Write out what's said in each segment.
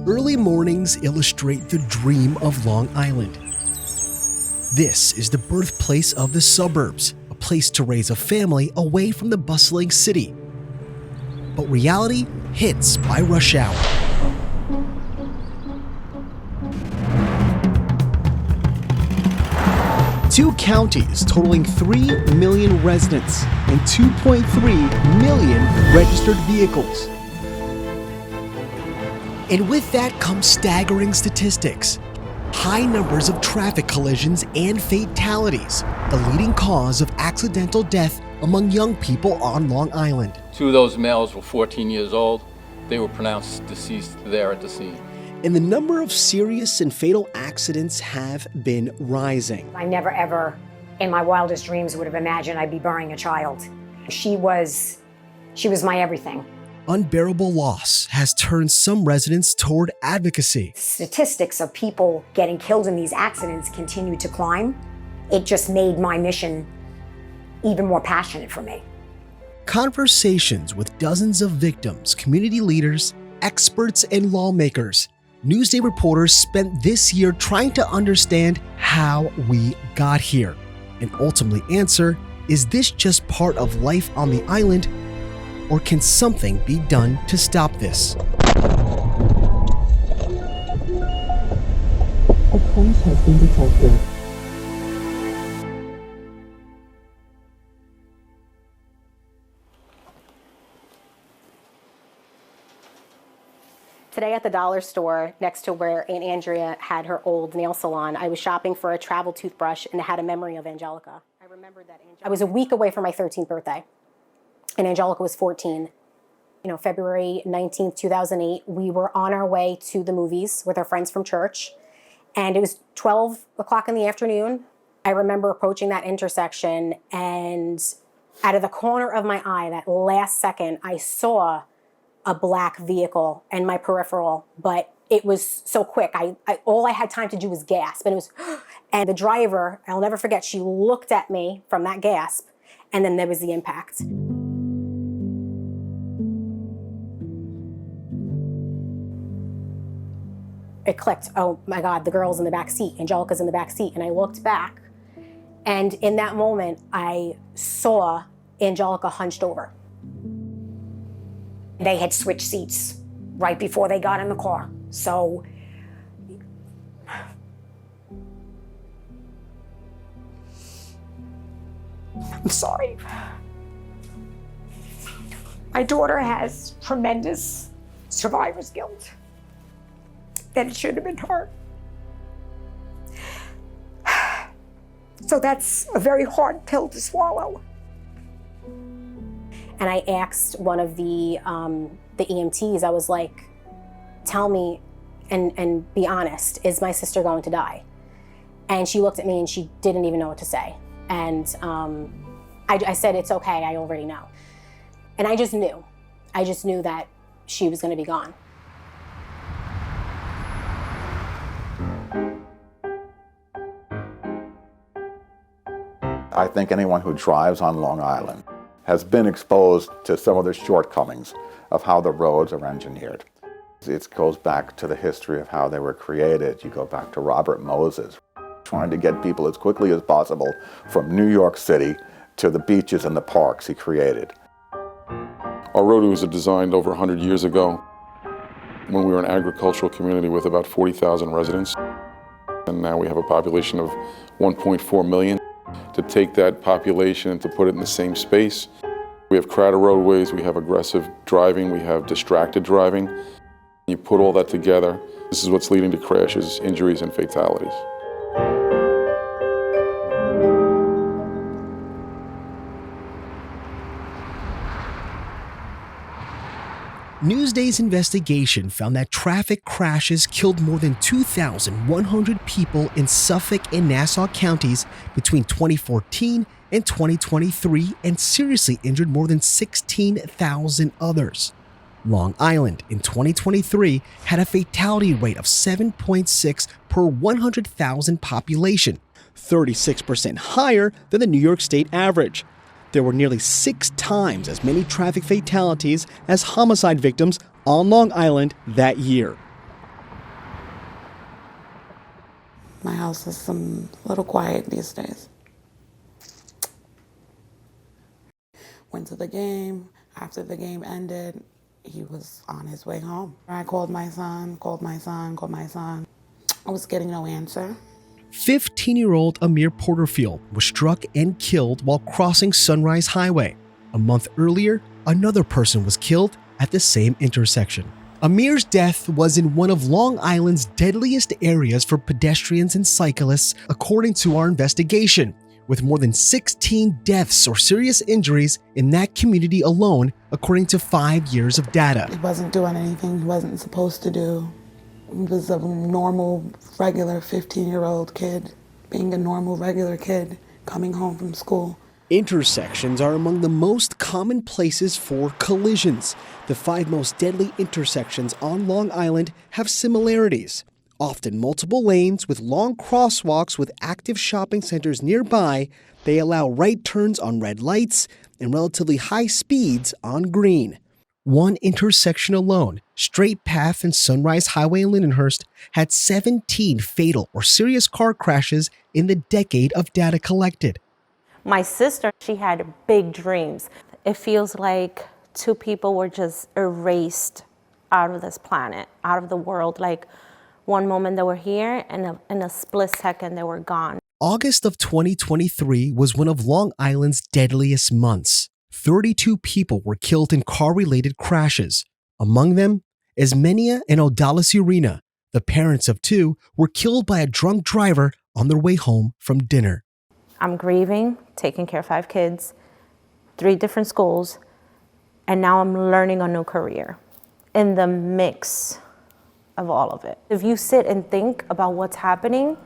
Early mornings illustrate the dream of Long Island. This is the birthplace of the suburbs, a place to raise a family away from the bustling city. But reality hits by rush hour. Two counties totaling 3 million residents and 2.3 million registered vehicles. And with that comes staggering statistics. High numbers of traffic collisions and fatalities, the leading cause of accidental death among young people on Long Island. Two of those males were 14 years old. They were pronounced deceased there at the scene. And the number of serious and fatal accidents have been rising. I never ever, in my wildest dreams, would have imagined I'd be burying a child. She was my everything. Unbearable loss has turned some residents toward advocacy. Statistics of people getting killed in these accidents continue to climb. It just made my mission even more passionate for me. Conversations with dozens of victims, community leaders, experts, and lawmakers. Newsday reporters spent this year trying to understand how we got here and ultimately answer, is this just part of life on the island, or can something be done to stop this? A crash has been detected. Today at the dollar store next to where Aunt Andrea had her old nail salon, I was shopping for a travel toothbrush and it had a memory of Angelica. I remembered that I was a week away from my 13th birthday and Angelica was 14. February 19th, 2008, we were on our way to the movies with our friends from church and it was 12 o'clock in the afternoon. I remember approaching that intersection and out of the corner of my eye, that last second, I saw a black vehicle in my peripheral, but it was so quick. All I had time to do was gasp, and the driver, I'll never forget, she looked at me from that gasp, and then there was the impact. It clicked, oh my God, the girl's in the back seat, Angelica's in the back seat, and I looked back, and in that moment, I saw Angelica hunched over. They had switched seats right before they got in the car. So I'm sorry. My daughter has tremendous survivor's guilt. That it should have been her. So that's a very hard pill to swallow. And I asked one of the EMTs, I was like, tell me and be honest, is my sister going to die? And she looked at me and she didn't even know what to say. And I said, it's okay, I already know. And I just knew that she was gonna be gone. I think anyone who drives on Long Island has been exposed to some of the shortcomings of how the roads are engineered. It goes back to the history of how they were created. You go back to Robert Moses, trying to get people as quickly as possible from New York City to the beaches and the parks he created. Our roadways were designed over 100 years ago when we were an agricultural community with about 40,000 residents. And now we have a population of 1.4 million. To take that population and to put it in the same space. We have crowded roadways, we have aggressive driving, we have distracted driving. You put all that together, this is what's leading to crashes, injuries, and fatalities. Newsday's investigation found that traffic crashes killed more than 2,100 people in Suffolk and Nassau counties between 2014 and 2023 and seriously injured more than 16,000 others. Long Island in 2023 had a fatality rate of 7.6 per 100,000 population, 36% higher than the New York State average. There were nearly 6 times as many traffic fatalities as homicide victims on Long Island that year. My house is a little quiet these days. Went to the game. After the game ended, he was on his way home. I called my son. I was getting no answer. 15-year-old Amir Porterfield was struck and killed while crossing Sunrise Highway. A month earlier, another person was killed at the same intersection. Amir's death was in one of Long Island's deadliest areas for pedestrians and cyclists, according to our investigation, with more than 16 deaths or serious injuries in that community alone, according to 5 years of data. He wasn't doing anything he wasn't supposed to do. He was a normal, regular 15-year-old kid, being a normal, regular kid, coming home from school. Intersections are among the most common places for collisions. The 5 most deadly intersections on Long Island have similarities. Often multiple lanes with long crosswalks with active shopping centers nearby, they allow right turns on red lights and relatively high speeds on green. One intersection alone, Straight Path and Sunrise Highway in Lindenhurst, had 17 fatal or serious car crashes in the decade of data collected. My sister, she had big dreams. It feels like 2 people were just erased out of this planet, out of the world. Like one moment they were here and in a split second they were gone. August of 2023 was one of Long Island's deadliest months. 32 people were killed in car-related crashes. Among them, Esmenia and Odalis Urena, the parents of 2, were killed by a drunk driver on their way home from dinner. I'm grieving, taking care of 5 kids, 3 different schools, and now I'm learning a new career in the mix of all of it. If you sit and think about what's happening,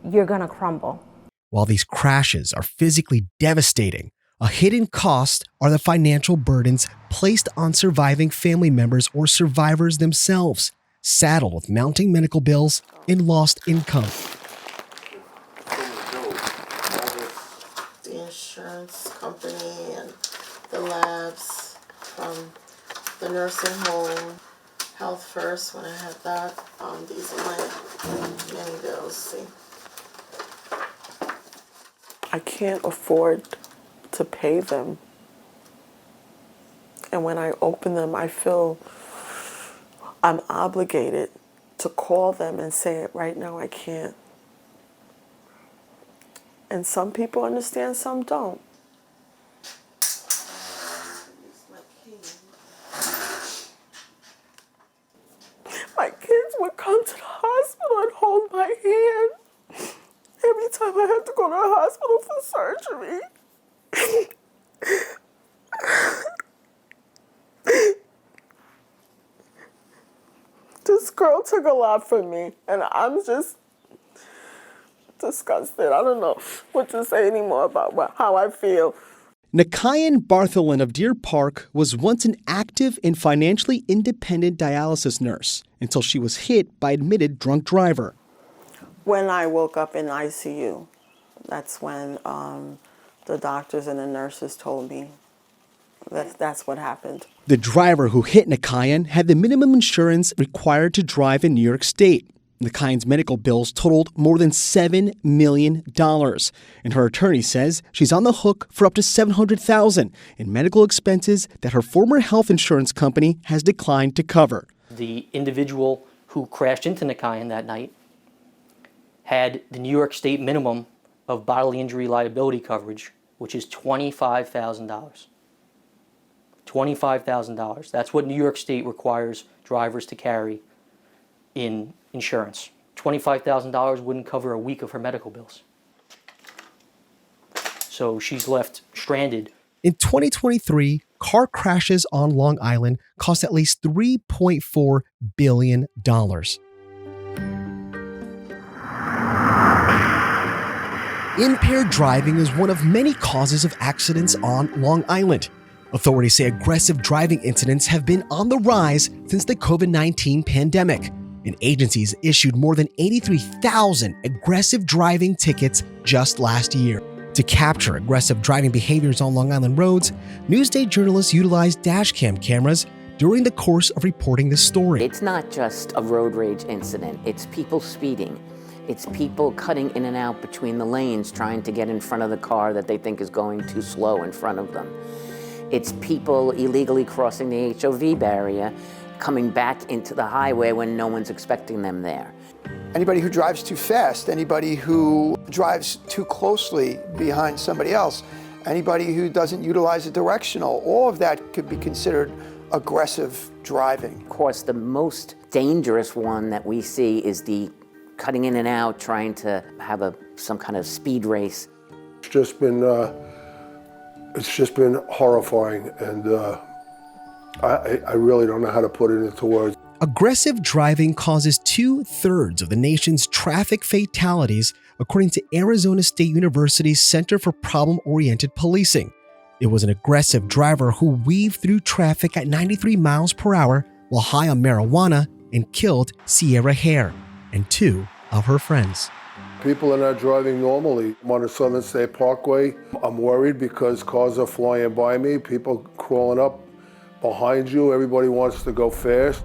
you're gonna crumble. While these crashes are physically devastating, a hidden cost are the financial burdens placed on surviving family members or survivors themselves, saddled with mounting medical bills and lost income. The insurance company and the labs from the nursing home, Health First when I had that. These are my many bills, see. I can't afford to pay them. And when I open them, I feel I'm obligated to call them and say, right now I can't. And some people understand, some don't. My kids would come to the hospital and hold my hand every time I had to go to the hospital for surgery. This girl took a lot from me, and I'm just disgusted. I don't know what to say anymore about how I feel. Nakayan Bartholin of Deer Park was once an active and financially independent dialysis nurse until she was hit by an admitted drunk driver. When I woke up in ICU, that's when the doctors and the nurses told me that's what happened. The driver who hit Nakayan had the minimum insurance required to drive in New York State. Nakayan's medical bills totaled more than $7 million, and her attorney says she's on the hook for up to $700,000 in medical expenses that her former health insurance company has declined to cover. The individual who crashed into Nakayan that night had the New York State minimum of bodily injury liability coverage, which is $25,000. $25,000. That's what New York State requires drivers to carry in insurance. $25,000 wouldn't cover a week of her medical bills. So she's left stranded. In 2023, car crashes on Long Island cost at least $3.4 billion. Impaired driving is one of many causes of accidents on Long Island. Authorities say aggressive driving incidents have been on the rise since the COVID-19 pandemic, and agencies issued more than 83,000 aggressive driving tickets just last year. To capture aggressive driving behaviors on Long Island roads, Newsday journalists utilized dashcam cameras during the course of reporting this story. It's not just a road rage incident, it's people speeding. It's people cutting in and out between the lanes trying to get in front of the car that they think is going too slow in front of them. It's people illegally crossing the HOV barrier, coming back into the highway when no one's expecting them there. Anybody who drives too fast, anybody who drives too closely behind somebody else, anybody who doesn't utilize a directional, all of that could be considered aggressive driving. Of course, the most dangerous one that we see is the cutting in and out, trying to have some kind of speed race. It's just been horrifying, and I really don't know how to put it into words. Aggressive driving causes 2/3 of the nation's traffic fatalities, according to Arizona State University's Center for Problem-Oriented Policing. It was an aggressive driver who weaved through traffic at 93 miles per hour while high on marijuana and killed Sierra Hare and 2 of her friends. People are not driving normally. I'm on the Southern State Parkway. I'm worried because cars are flying by me, people crawling up behind you. Everybody wants to go fast.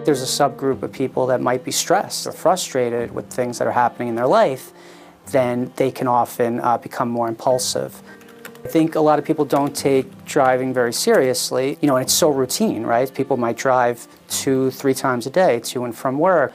There's a subgroup of people that might be stressed or frustrated with things that are happening in their life, then they can often become more impulsive. I think a lot of people don't take driving very seriously, and it's so routine, right? People might drive 2-3 times a day to and from work.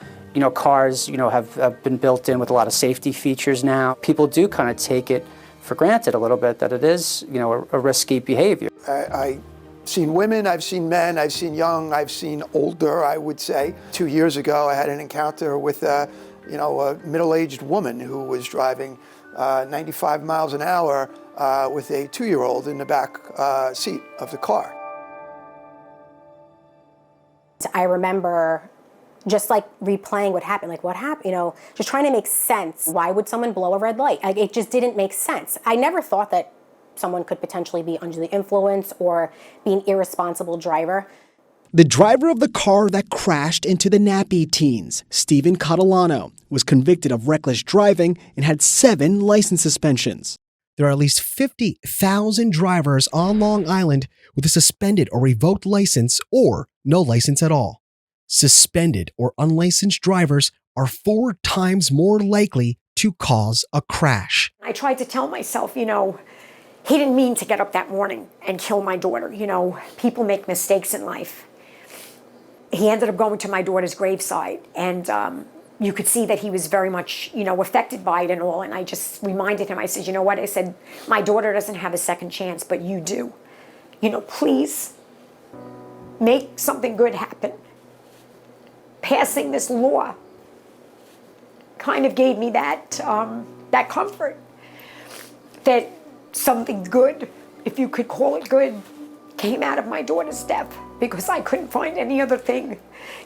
Cars, have been built in with a lot of safety features now. People do kind of take it for granted a little bit that it is, a risky behavior. I've seen women, I've seen men, I've seen young, I've seen older, I would say. 2 years ago, I had an encounter with a middle-aged woman who was driving 95 miles an hour with a 2-year-old in the back seat of the car. I remember just like replaying what happened, just trying to make sense. Why would someone blow a red light? It just didn't make sense. I never thought that someone could potentially be under the influence or be an irresponsible driver. The driver of the car that crashed into the Nappy teens, Stephen Catalano, was convicted of reckless driving and had 7 license suspensions. There are at least 50,000 drivers on Long Island with a suspended or revoked license or no license at all. Suspended or unlicensed drivers are 4 times more likely to cause a crash. I tried to tell myself, he didn't mean to get up that morning and kill my daughter. People make mistakes in life. He ended up going to my daughter's graveside, and you could see that he was very much, affected by it and all. And I just reminded him, I said, you know what? I said, my daughter doesn't have a second chance, but you do. Please make something good happen. Passing this law kind of gave me that comfort that something good, if you could call it good, came out of my daughter's death, because I couldn't find any other thing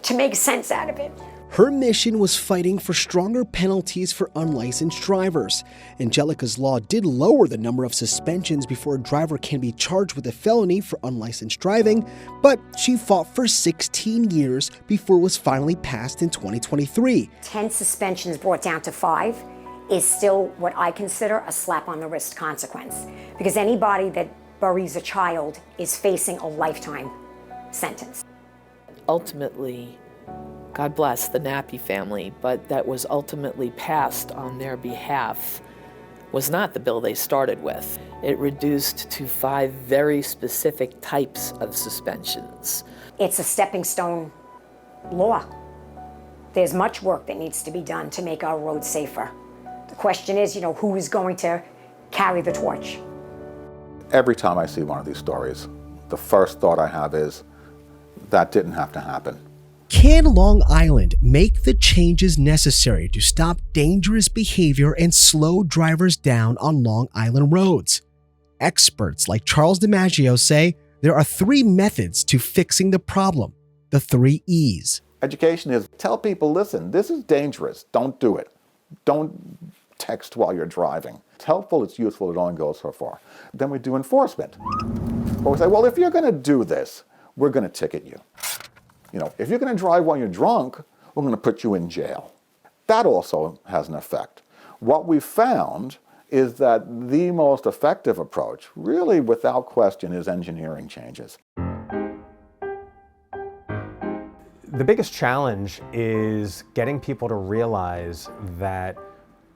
to make sense out of it. Her mission was fighting for stronger penalties for unlicensed drivers. Angelica's law did lower the number of suspensions before a driver can be charged with a felony for unlicensed driving, but she fought for 16 years before it was finally passed in 2023. 10 suspensions brought down to 5 is still what I consider a slap on the wrist consequence, because anybody that buries a child is facing a lifetime sentence. Ultimately, God bless the Nappy family, but that was ultimately passed on their behalf was not the bill they started with. It reduced to 5 very specific types of suspensions. It's a stepping stone law. There's much work that needs to be done to make our roads safer. The question is, who is going to carry the torch? Every time I see one of these stories, the first thought I have is, that didn't have to happen. Can Long Island make the changes necessary to stop dangerous behavior and slow drivers down on Long Island roads? Experts like Charles DiMaggio say there are 3 methods to fixing the problem, the 3 E's. Education is tell people, listen, this is dangerous, don't do it. Don't text while you're driving. It's helpful, it's useful, it only goes so far. Then we do enforcement. Or we say, well, if you're going to do this, we're going to ticket you. If you're going to drive while you're drunk, we're going to put you in jail. That also has an effect. What we've found is that the most effective approach, really without question, is engineering changes. The biggest challenge is getting people to realize that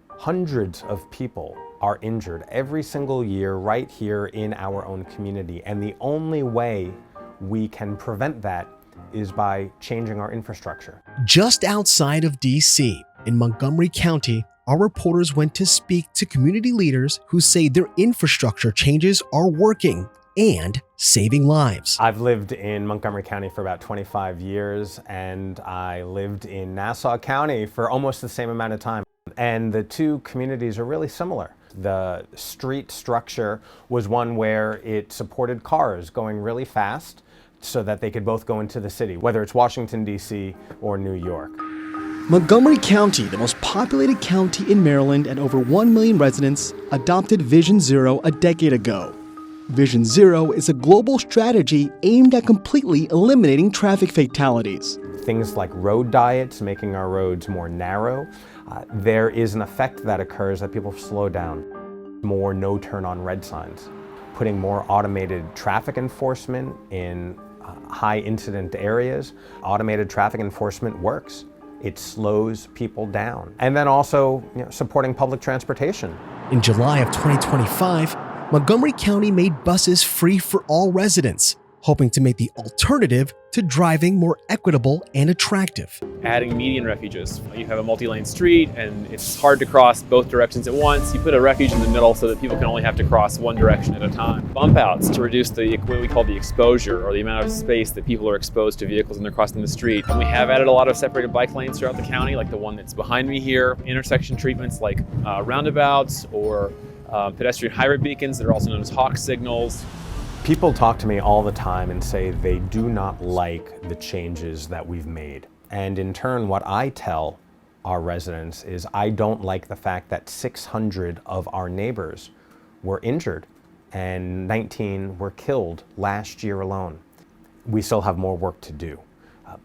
hundreds of people are injured every single year right here in our own community. And the only way we can prevent that is by changing our infrastructure. Just outside of D.C., in Montgomery County, our reporters went to speak to community leaders who say their infrastructure changes are working and saving lives. I've lived in Montgomery County for about 25 years, and I lived in Nassau County for almost the same amount of time. And the two communities are really similar. The street structure was one where it supported cars going really fast so that they could both go into the city, whether it's Washington, D.C. or New York. Montgomery County, the most populated county in Maryland and over 1 million residents, adopted Vision Zero a decade ago. Vision Zero is a global strategy aimed at completely eliminating traffic fatalities. Things like road diets, making our roads more narrow. There is an effect that occurs that people slow down. More no turn on red signs. Putting more automated traffic enforcement in high incident areas. Automated traffic enforcement works. It slows people down. And then also, supporting public transportation. In July of 2025, Montgomery County made buses free for all residents, hoping to make the alternative to driving more equitable and attractive. Adding median refuges. You have a multi-lane street and it's hard to cross both directions at once. You put a refuge in the middle so that people can only have to cross one direction at a time. Bump outs to reduce what we call the exposure, or the amount of space that people are exposed to vehicles when they're crossing the street. And we have added a lot of separated bike lanes throughout the county, like the one that's behind me here. Intersection treatments like roundabouts or pedestrian highway beacons that are also known as hawk signals. People talk to me all the time and say they do not like the changes that we've made. And in turn, what I tell our residents is I don't like the fact that 600 of our neighbors were injured and 19 were killed last year alone. We still have more work to do.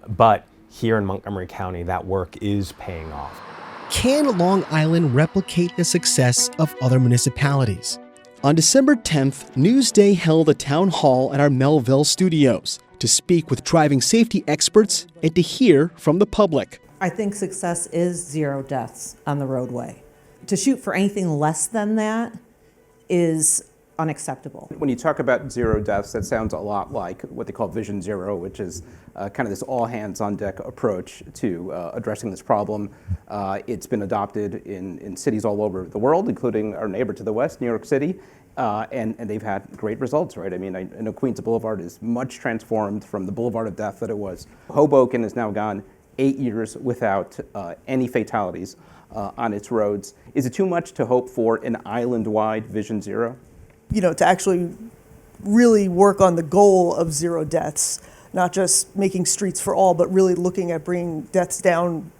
But here in Montgomery County, that work is paying off. Can Long Island replicate the success of other municipalities? On December 10th, Newsday held a town hall at our Melville studios to speak with driving safety experts and to hear from the public. I think success is 0 deaths on the roadway. To shoot for anything less than that is unacceptable. When you talk about 0 deaths, that sounds a lot like what they call Vision Zero, which is kind of this all-hands-on-deck approach to addressing this problem. It's been adopted in cities all over the world, including our neighbor to the west, New York City, and they've had great results, right? I mean, I know Queens Boulevard is much transformed from the boulevard of death that it was. Hoboken has now gone 8 years without any fatalities on its roads. Is it too much to hope for an island-wide Vision Zero? To actually really work on the goal of 0 deaths, not just making streets for all, but really looking at bringing deaths down,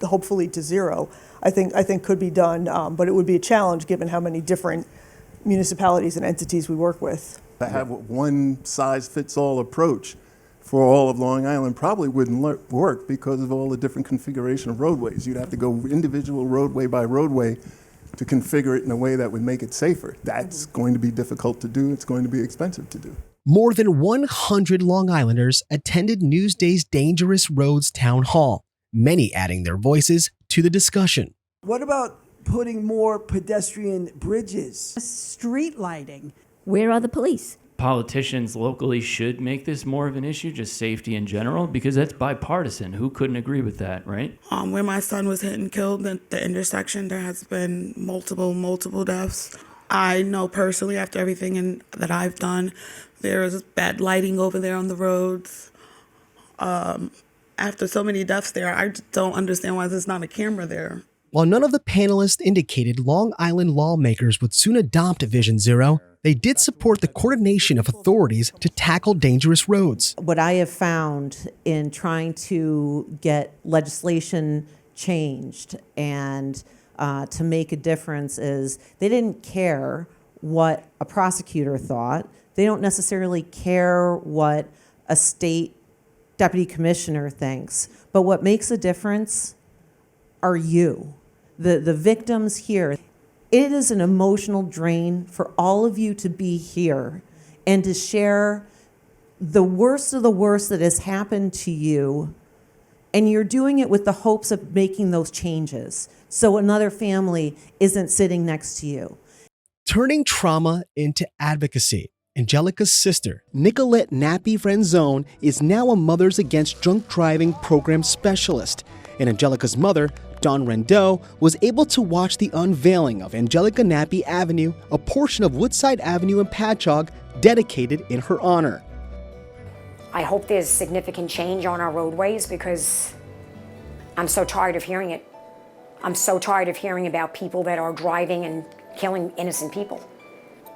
hopefully to 0, I think could be done, but it would be a challenge given how many different municipalities and entities we work with. To have a one-size-fits-all approach for all of Long Island probably wouldn't work because of all the different configuration of roadways. You'd have to go individual roadway by roadway to configure it in a way that would make it safer. That's going to be difficult to do. It's going to be expensive to do. More than 100 Long Islanders attended Newsday's Dangerous Roads Town Hall, many adding their voices to the discussion. What about putting more pedestrian bridges? Street lighting. Where are the police? Politicians locally should make this more of an issue, just safety in general, because that's bipartisan. Who couldn't agree with that, right? Where my son was hit and killed at the intersection, there has been multiple deaths. I know personally, after everything that I've done, there is bad lighting over there on the roads. After so many deaths there, I just don't understand why there's not a camera there. While none of the panelists indicated Long Island lawmakers would soon adopt Vision Zero, they did support the coordination of authorities to tackle dangerous roads. What I have found in trying to get legislation changed and to make a difference is they didn't care what a prosecutor thought. They don't necessarily care what a state deputy commissioner thinks. But what makes a difference are you, the victims here. It is an emotional drain for all of you to be here and to share the worst of the worst that has happened to you And you're doing it with the hopes of making those changes so another family isn't sitting next to you. Turning trauma into advocacy. Angelica's sister, Nicolette Nappy Frenzone, is now a Mothers Against Drunk Driving program specialist. And Angelica's mother, Dawn Rendeau, was able to watch the unveiling of Angelica Nappy Avenue, a portion of Woodside Avenue in Patchogue, dedicated in her honor. I hope there's significant change on our roadways because I'm so tired of hearing it. I'm so tired of hearing about people that are driving and killing innocent people.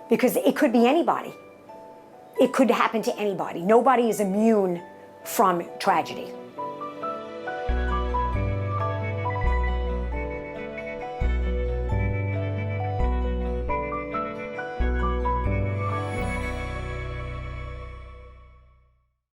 Because it could be anybody. It could happen to anybody. Nobody is immune from tragedy.